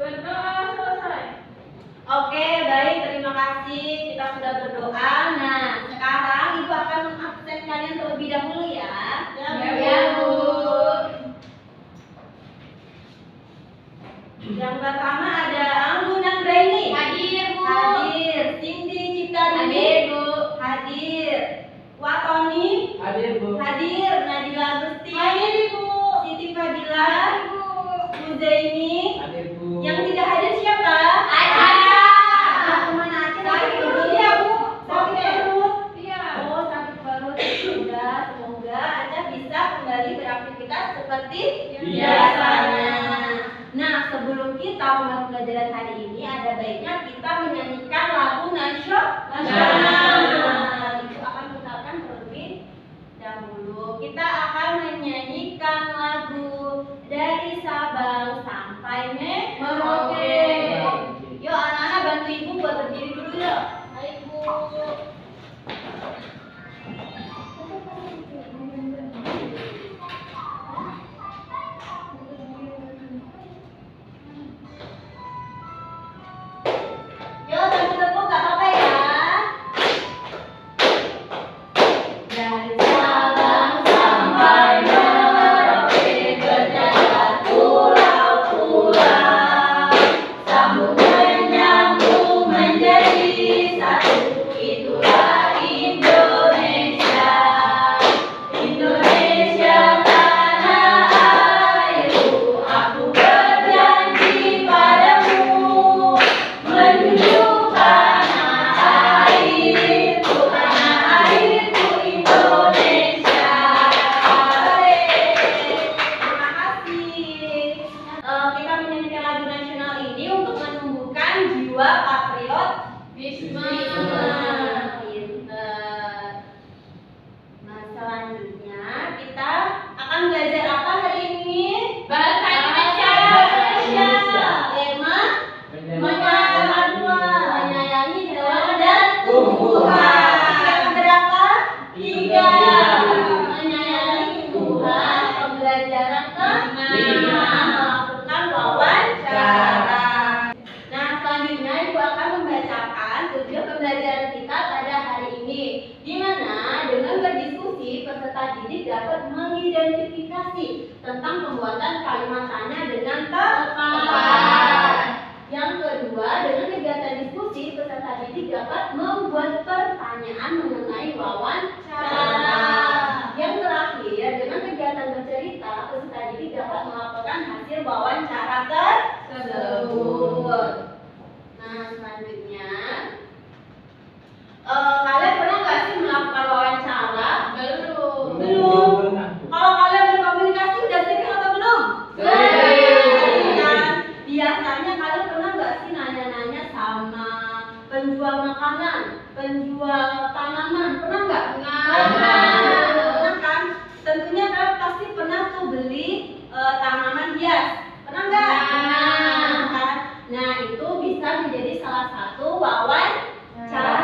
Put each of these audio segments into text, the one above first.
Berdoa selesai. Oke, baik, terima kasih. Kita sudah berdoa. Nah, sekarang Ibu akan mengabsen kalian terlebih dahulu ya. Ya, Bu. Yang pertama ada Anggun Anggraini. Hadir, Bu. Hadir. Cindy Cipta Hadir, Bu. Hadir. Watoni. Hadir, Bu. Hadir. Nadila Gusti. Hadir, Bu. Siti Fadila. Bu. Bu Zaini. Hadir, Bu. Yang tidak hadir siapa? Aca. Kemana Aca? Sakit perut ya, Bu. Sakit perut. Iya. Oh, sakit perut. Sudah, semoga Aca bisa kembali beraktivitas seperti biasanya. Nah, sebelum kita mulai pembelajaran hari ini, ada baiknya kita menyanyikan lagu nasional. Itu akan putarkan terlebih dahulu. Kita akan menyanyikan lagu dari Sabang sampai Merauke. Yuk, anak-anak bantu ibu buat berdiri dulu yuk. Ayo, Bu. Yuk, sambil tepuk gak apa-apa ya. Dari Sabang sampai Merauke berjalan pulau-pulau, sambung menyambung menjadi satu. Itulah Indonesia, Indonesia tanah airku. Aku berjanji padamu menuju tanah airku Indonesia. Terima kasih. Kita menyanyikan lagu nasional ini untuk menumbuhkan jiwa patriotisme. Pinter. Nah, selanjutnya kita akan belajar apa hari ini? Bahasa Indonesia. Tema Menyanyikan menyayangi hewan dan tumbuhan. Yang berapa? 3. Menyayangi tumbuhan. Pembelajaran ke-5 melakukan wawancara. Nah, selanjutnya Ibu akan membacakan tujuan pembelajaran kita pada hari ini, di mana dengan berdiskusi peserta didik dapat mengidentifikasi tentang pembuatan kalimat tanya dengan tepat. Yang kedua, dengan kegiatan diskusi, peserta didik dapat membuat pertanyaan mengenai wawancara. Yang terakhir, dengan kegiatan bercerita, peserta didik dapat melaporkan hasil wawancara tersebut. Nah, selanjutnya, kalian pernah nggak sih melakukan wawancara? Belum. Kalau kalian berkomunikasi udah sering atau belum? Kan? Biasanya kalian pernah nggak sih nanya-nanya sama penjual makanan, penjual tanaman? Pernah nggak? Pernah kan? Tentunya kalian pasti pernah tuh beli tanaman hias. Pernah nggak? Kan? Nah, itu bisa menjadi salah satu wawancara.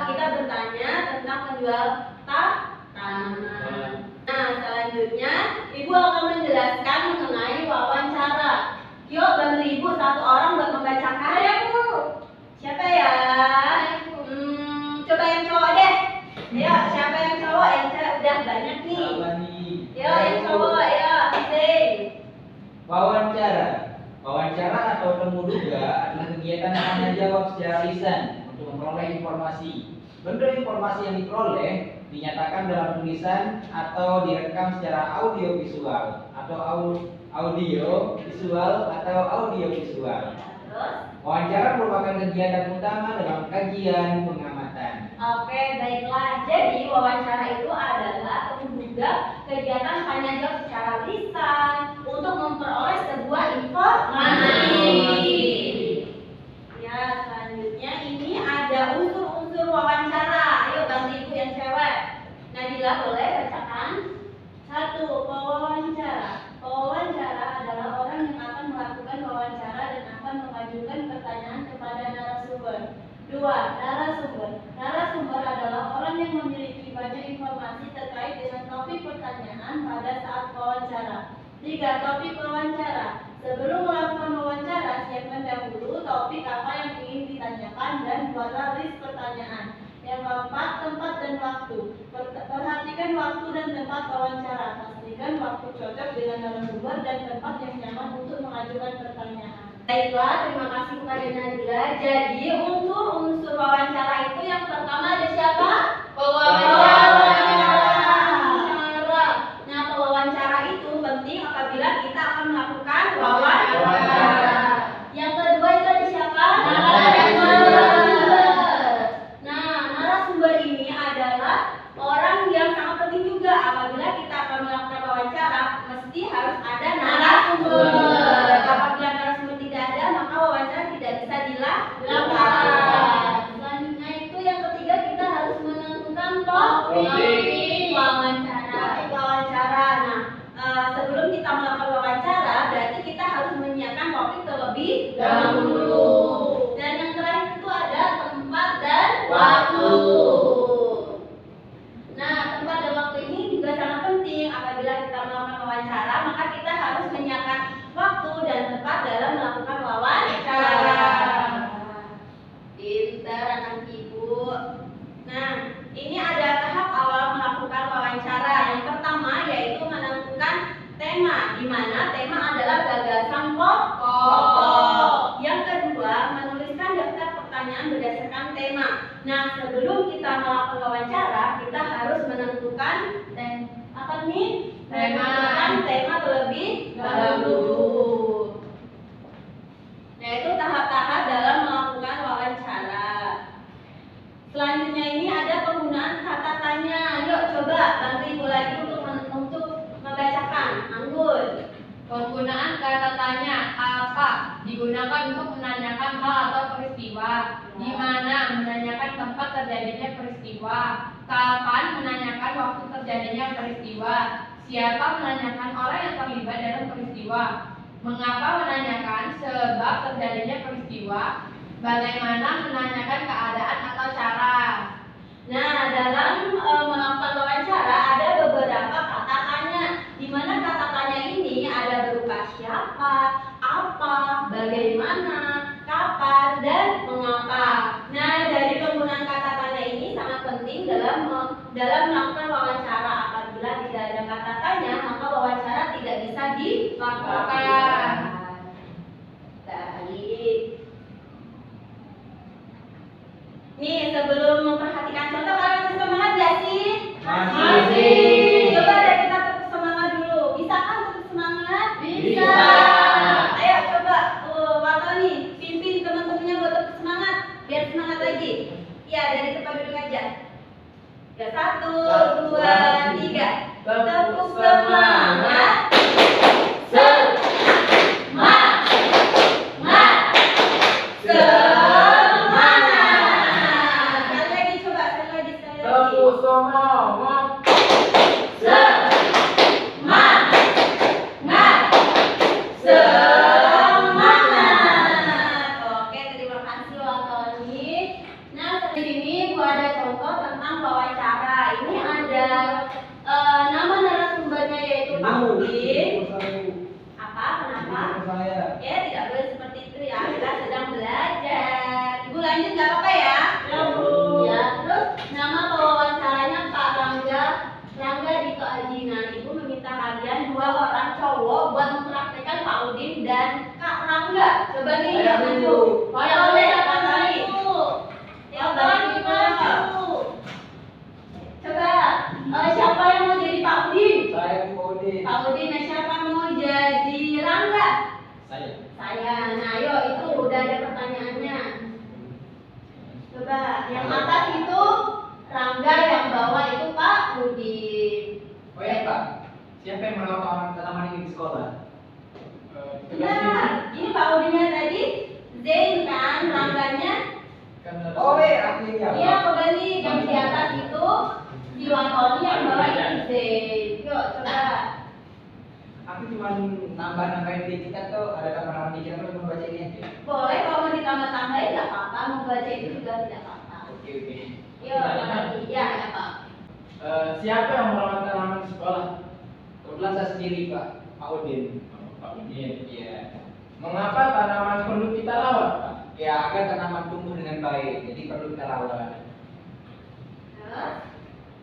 Kita bertanya tentang penjual tanaman. Nah, selanjutnya Ibu akan menjelaskan mengenai wawancara. Yuk, bantu Ibu satu orang buat membacakan. Ayo, Bu. Siapa ya? Coba yang cowok deh. Ayo, siapa yang cowok? Yang cewek udah banyak nih. Yuk, yang cowok, ayo, Zain. Wawancara. Wawancara atau temu duga adalah kegiatan tanya jawab secara lisan untuk memperoleh informasi. Bentuk informasi yang diperoleh dinyatakan dalam tulisan atau direkam secara audio visual atau audio visual. Terus? Wawancara merupakan kegiatan utama dalam kajian pengamatan. Oke, baiklah. Jadi wawancara itu adalah juga kegiatan tanya jawab secara lisan untuk memperoleh sebuah informasi. Ya, selanjutnya ini ada unsur-unsur wawancara. Ayo bantu Ibu yang cewek. Nadila boleh bacakan? 1. Pewawancara. Pewawancara adalah orang yang akan melakukan wawancara dan akan mengajukan pertanyaan kepada narasumber. 2. Narasumber. Narasumber adalah orang yang memiliki banyak informasi terkait dengan topik pertanyaan pada saat wawancara. 3. Topik wawancara. Sebelum melakukan wawancara, siapkan sebutkan dahulu topik apa yang ingin ditanyakan dan buatlah list pertanyaan. Yang keempat, tempat dan waktu. Perhatikan waktu dan tempat wawancara. Pastikan waktu cocok dengan narasumber dan tempat yang nyaman untuk mengajukan pertanyaan. Baiklah, terima kasih kepada Nadila. Jadi unsur wawancara itu yang pertama ada siapa? Pewawancara. Nah, pewawancara itu penting apabila kita akan melakukan wawancara. Yang kedua itu ada siapa? Narasumber. Nah, narasumber ini adalah orang yang sangat penting juga. Apabila kita akan melakukan wawancara, mesti harus ada narasumber. Apabila narasumber tidak ada, maka wawancara tidak bisa dilakukan. Selanjutnya itu yang ketiga, kita harus menentukan topik wawancara. Nah, sebelum kita melakukan wawancara, berarti kita harus menyiapkan topik terlebih dahulu. Dan yang terakhir itu ada tempat dan waktu. Nah, tempat dan waktu ini juga sangat penting. Apabila kita melakukan wawancara, maka kita harus menyiapkan waktu dan tempat dalam melakukan wawancara. Pintar anak ibu. Nah, ini ada tahap awal melakukan wawancara. Yang pertama yaitu menentukan tema, di mana tema adalah gagasan pokok. Yang kedua, menuliskan daftar pertanyaan berdasarkan tema. Nah, sebelum kita melakukan wawancara, kita harus menentukan apa nih? Menentukan tema terlebih dahulu. Nah, itu tahap-tahap dalam melakukan wawancara. Selanjutnya ini ada penggunaan kata tanya. Yuk coba bantu ibu lagi untuk membacakan. Anggun. Penggunaan kata tanya apa digunakan untuk menanyakan hal atau peristiwa, di mana menanyakan tempat terjadinya peristiwa, kapan menanyakan waktu terjadinya peristiwa, siapa menanyakan orang yang terlibat dalam peristiwa, mengapa menanyakan sebab terjadinya peristiwa, bagaimana menanyakan keadaan atau cara. Nah, dalam melakukan wawancara ada beberapa kata tanya, di mana kata tanya ini ada berupa siapa, apa, bagaimana, kapan, dan mengapa. Nah, dari penggunaan kata tanya ini sangat penting dalam melakukan wawancara. Apabila tidak ada kata tanya, maka wawancara tidak bisa dilakukan. Baik. Nih, sebelum memperhatikan contoh, kalian masih semangat gak sih? Masih. Coba deh kita tetap semangat dulu. Bisa kan tetap semangat? Bisa. Ayo coba, Wato nih, pimpin teman-temannya buat tetap semangat. Biar semangat lagi. Iya, dari tempat duduk aja. Ya, 1, 2, 3. Tepuk semangat. Coba nih, yang maju. Boleh, siapa maju? Siapa maju? Coba, siapa yang mau jadi Pak Udin? Saya Pak Udin. Pak Udin, nah siapa mau jadi Rangga? Saya. Nah, yuk itu udah ada pertanyaannya. Coba, yang atas itu Rangga, yang bawah itu Pak Udin. Oh ya Pak, siapa yang merawat tanaman ini di sekolah? Benar, ini Pak Udinnya tadi Zain kan, Rangganya? Oh ya, akhirnya. Iya, kembali yang di atas itu si Watoni, yang bawah itu Zain. Yuk, coba. Aku cuma nambah-nambahin dikit tuh, ada tambahan dikit aku cuma baca ini aja. Boleh kalau mau ditambah-tambahin nggak apa-apa, mau baca itu juga tidak apa-apa. Oke. Yuk, lagi. Ya, Pak. Siapa yang merawat tanaman di sekolah? Kebetulan saya sendiri Pak Udin. Pak Udin. Iya. Mengapa tanaman perlu kita ya agar tanaman tumbuh dengan baik. Jadi perlu kita rawat. Terus?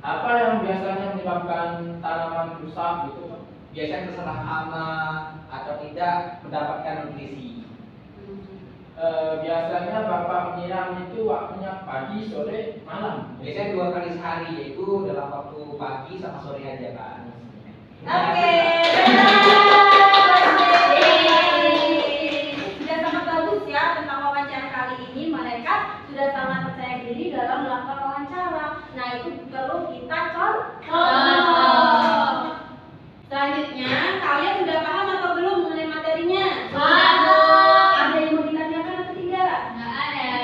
Apa yang biasanya menyebabkan tanaman rusak gitu? Biasanya terserah hama atau tidak mendapatkan nutrisi. Biasanya Bapak menyiram itu waktunya pagi, sore, malam. Biasanya 2 kali sehari, yaitu dalam waktu pagi sama sore aja, Pak. Oke, sudah sangat bagus ya tentang wawancara kali ini. Mereka sudah sangat percaya diri dalam melakukan wawancara. Nah, itu perlu kita contoh. Selanjutnya, kalian sudah paham atau belum mengenai materinya? Ada yang mau ditanyakan atau tidak?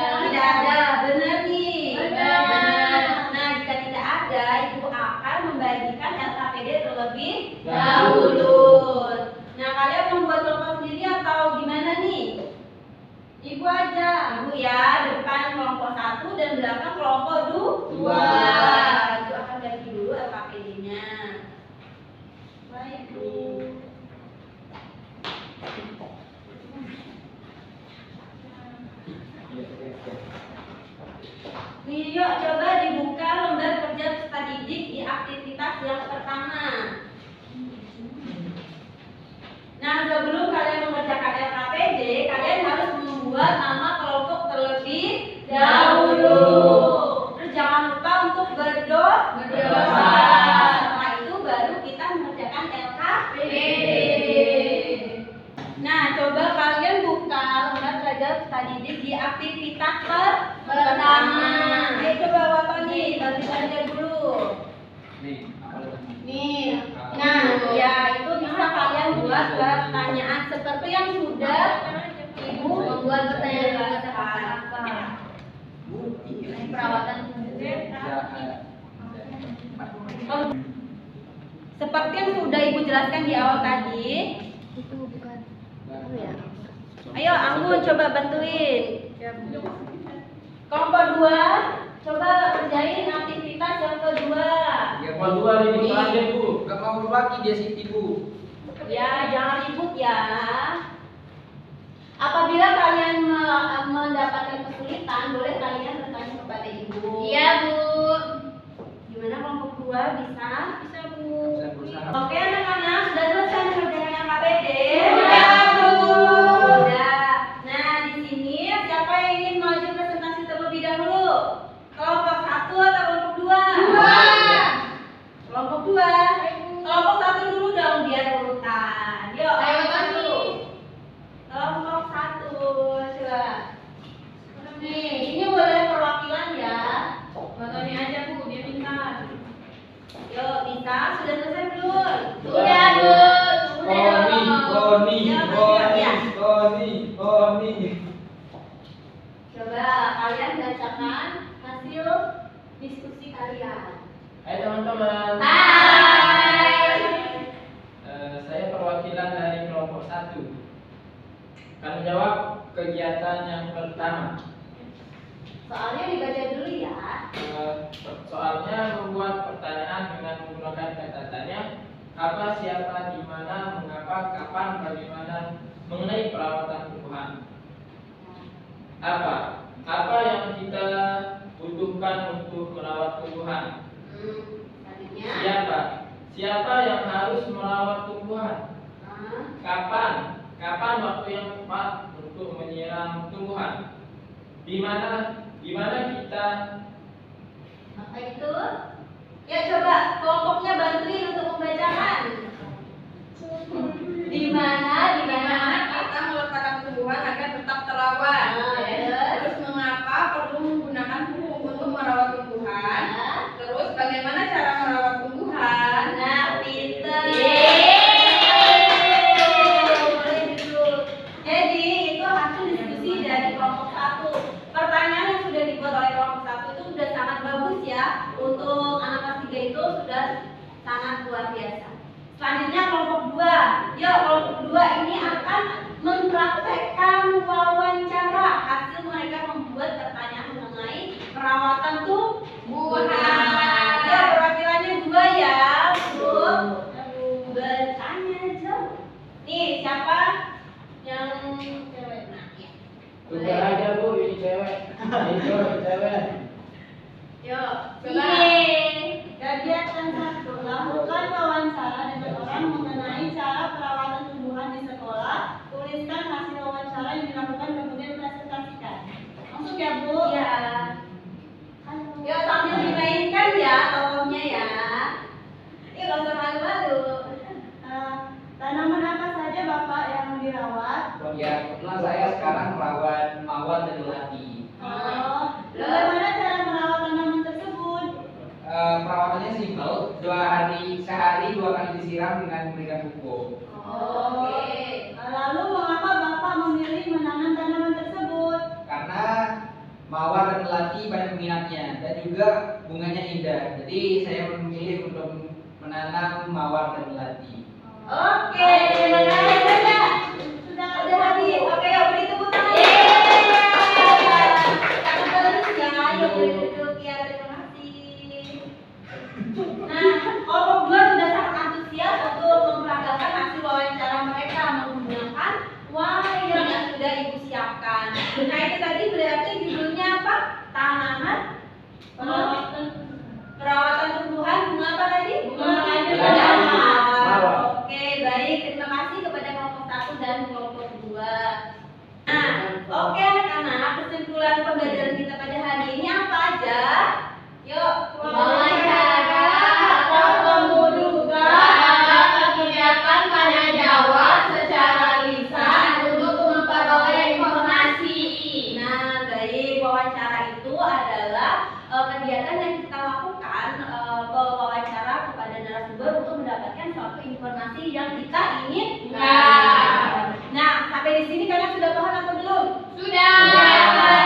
Tidak ada, benar nih. Benar. Nah, jika tidak ada, ibu akan membagikan LKPD terlebih dahulu. Nah, kalian membuat kelompok sendiri atau gimana nih? Ibu aja, ibu ya, depan kelompok 1 dan belakang kelompok 2. Ibu akan bagi dulu LKPD-nya. Baik, Bu. Nih, yuk coba dibuka lembar kerja peserta didik di aktivitas yang pertama. Nah, sebelum kalian mengerjakan LKPD, kalian harus membuat nama kelompok terlebih dahulu. Terus jangan lupa untuk berdoa. Setelah itu baru kita mengerjakan LKPD. Nah, coba kalian buka lembar kerja peserta didik di aktivitas pertama. Ayo coba Watoni, bantu saja dulu. Nih, apa lagi? Nih, nah ya itu bisa kalian buat pertanyaan seperti yang sudah ibu membuat pertanyaan apa? Perawatan Seperti yang sudah ibu jelaskan di awal tadi. Ayo Anggun coba bantuin. Kelompok 2, coba kerjain aktivitas yang kedua. Ya, Kelompok 2 ribut aja, Bu. Gak mau berbagi dia sih, Bu. Ya, jangan ribut ya. Apabila kalian mendapatkan kesulitan, boleh kalian bertanya kepada ibu. Iya, Bu. Gimana kelompok 2 bisa? Bisa, Bu. Saya berusaha. Oke anak-anak, sudah selesai mengerjakan KPD? Sudah, Bu. Sudah. Nah, di sini siapa yang ingin maju presentasi terlebih dahulu? Kelompok 1 atau kelompok 2? Kelompok 2. Kelompok 1 dulu dong biar urutan. Yuk, Ayo, kelompok Tani. 1. Kelompok 1, coba. Nih, ini boleh perwakilan ya. Watoni aja, Bu, dia pintar. Yuk, bisa. Sudah selesai belum? Sudah, Bu. Sudah. Koni. Coba kalian bacakan hasil diskusi kalian. Hai teman-teman. Hai. Saya perwakilan dari kelompok 1. Kami jawab kegiatan yang pertama. Soalnya dibaca dulu ya. Soalnya membuat pertanyaan dengan menggunakan kata tanya. Apa, siapa, di mana, mengapa, kapan, bagaimana, mengenai perawatan tumbuhan. Apa yang kita butuhkan untuk merawat tumbuhan. Selanjutnya. Siapa yang harus merawat tumbuhan. Kapan waktu yang tepat untuk menyiram tumbuhan. Di mana kita. Apa itu? Ya coba kelompoknya bantuin untuk membacakan. Di mana kita meletakkan tumbuhan agar tetap terawat. Terus mengapa perlu menggunakan pupuk untuk merawat tumbuhan? Terus bagaimana cara merawat tumbuhan? Nah, pinter. Boleh duduk. Jadi itu hasil diskusi dari kelompok 1. Pertanyaan yang sudah dibuat oleh kelompok 1 itu sudah sangat bagus ya. Untuk anak kelas 3 itu sudah sangat luar biasa. Selanjutnya kelompok 2. Yuk, kelompok 2 ini akan mempraktekkan wawancara. Hasil mereka membuat pertanyaan mengenai perawatan tumbuhan. Ya, perwakilannya 2 ya. Untuk bertanya jawab. Nih, siapa yang cewek? Nah, ya. Tukar aja Bu, ini cewek. Ini cewek. Yuk, Coba. Kegiatan 1. Lakukan wawancara dengan orang mengenai cara perawatan tumbuhan di sekolah. Tuliskan hasil wawancara yang dilakukan kemudian presentasikan. Masuk ya Bu? Iya. Yuk sambil dimainkan ya tokohnya ya. Yuk gak usah malu-malu. Tanaman apa saja Bapak yang dirawat? Ya, kebetulan saya sekarang merawat mawar dan melati. Oh, bagaimana cara merawat tanaman tersebut? Perawatannya simpel, sehari 2 kali disiram dengan memberikan pupuk. Oke. Lalu mengapa Bapak memilih menanam tanaman tersebut? Karena mawar dan melati banyak peminatnya dan juga bunganya indah. Jadi saya memilih untuk menanam mawar dan melati. Oke, terima kasih. Sudah habis. Oke, yuk beri tepuk tangan. Cakep banget ya. Yuk beri duduk ya. Terima kasih. Nah, kelompok 2 sudah sangat antusias untuk memperagakan hasil wawancara mereka menggunakan wayang yang sudah Ibu siapkan. Nah, itu tadi berarti judulnya apa? Tanaman perawatan tumbuhan bunga apa tadi? Bunga mawar. Oke, baik. Terima kasih kepada kelompok 1 dan kelompok 2. Nah, oke anak-anak, kesimpulan pembelajaran kita pada hari ini apa aja? Yuk, Wawancara atau kemudukan kegiatan tanya jawab secara lisan untuk memperoleh informasi. Nah, baik. Wawancara itu adalah kegiatan yang kita lakukan wawancara kepada narasumber untuk mendapatkan suatu informasi yang kita inginkan. Nah, sampai di sini kalian sudah paham atau belum? Sudah.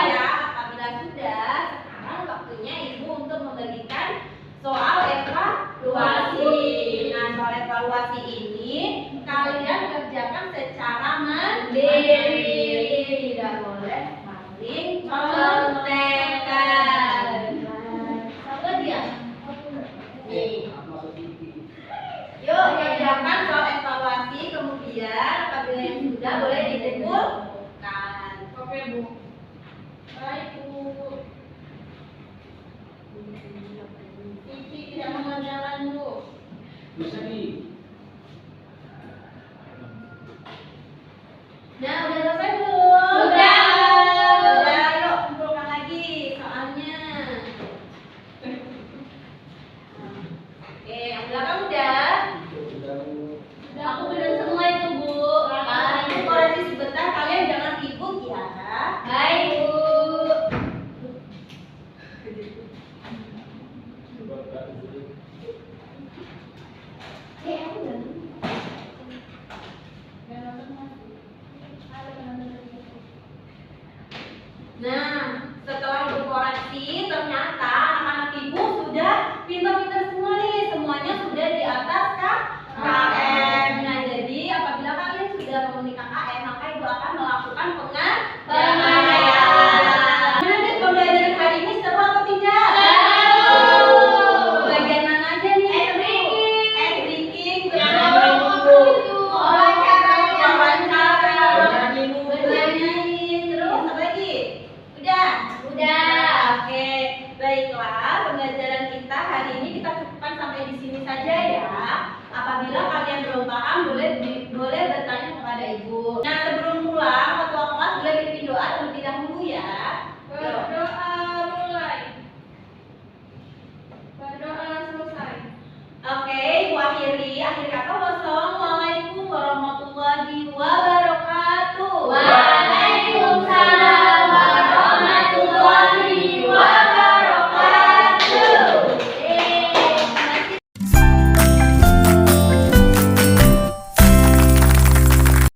Ya, apabila sudah, sekarang waktunya Ibu untuk membagikan soal evaluasi. Nah, soal evaluasi ini kalian kerjakan secara mandiri, tidak boleh saling contekan. Satu lagi ya? Nih. Yuk, kerjakan soal evaluasi, kemudian apabila yang sudah boleh dikumpulkan. Oke, Bu. Baik, Bu. Cici tidak mau jalan, Bu. Bisa nih. Nah, udah selesai belum? Sudah. Sudah, yuk kumpulkan lagi soalnya. Oke, yang belakang udah. Udah, aku bener semua itu, Bu. Nah, ini koreksi sebentar, kalian jangan sibuk ya. Baik, Bu. Aku udah. Nah, setelah berkoreksi ternyata